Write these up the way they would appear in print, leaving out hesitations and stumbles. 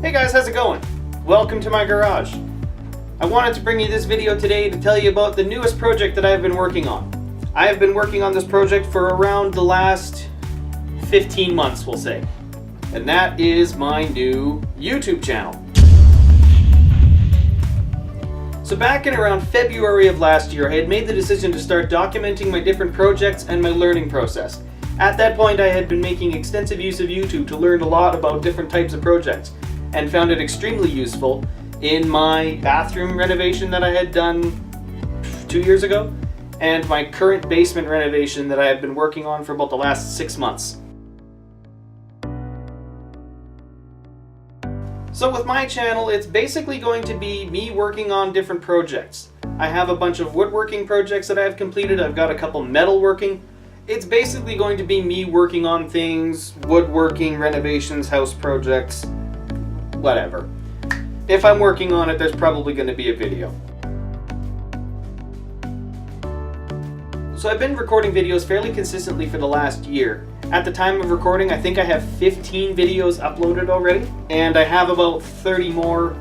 Hey guys, how's it going? Welcome to my garage. I wanted to bring you this video today to tell you about the newest project that I have been working on. I have been working on this project for around the last 15 months, we'll say. And that is my new YouTube channel. So back in around February of last year, I had made the decision to start documenting my different projects and my learning process. At that point, I had been making extensive use of YouTube to learn a lot about different types of projects, and found it extremely useful in my bathroom renovation that I had done 2 years ago, and my current basement renovation that I have been working on for about the last 6 months. So with my channel, it's basically going to be me working on different projects. I have a bunch of woodworking projects that I've completed. I've got a couple metalworking. It's basically going to be me working on things, woodworking, renovations, house projects, whatever. If I'm working on it, there's probably going to be a video. So I've been recording videos fairly consistently for the last year. At the time of recording, I think I have 15 videos uploaded already, and I have about 30 more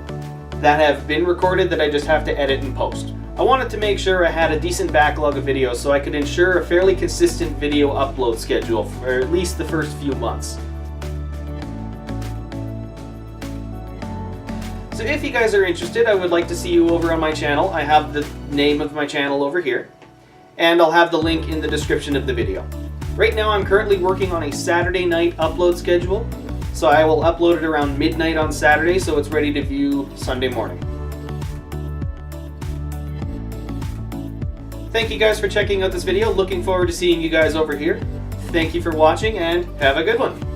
that have been recorded that I just have to edit and post. I wanted to make sure I had a decent backlog of videos so I could ensure a fairly consistent video upload schedule for at least the first few months. So if you guys are interested, I would like to see you over on my channel. I have the name of my channel over here, and I'll have the link in the description of the video. Right now I'm currently working on a Saturday night upload schedule, so I will upload it around midnight on Saturday so it's ready to view Sunday morning. Thank you guys for checking out this video. Looking forward to seeing you guys over here. Thank you for watching and have a good one.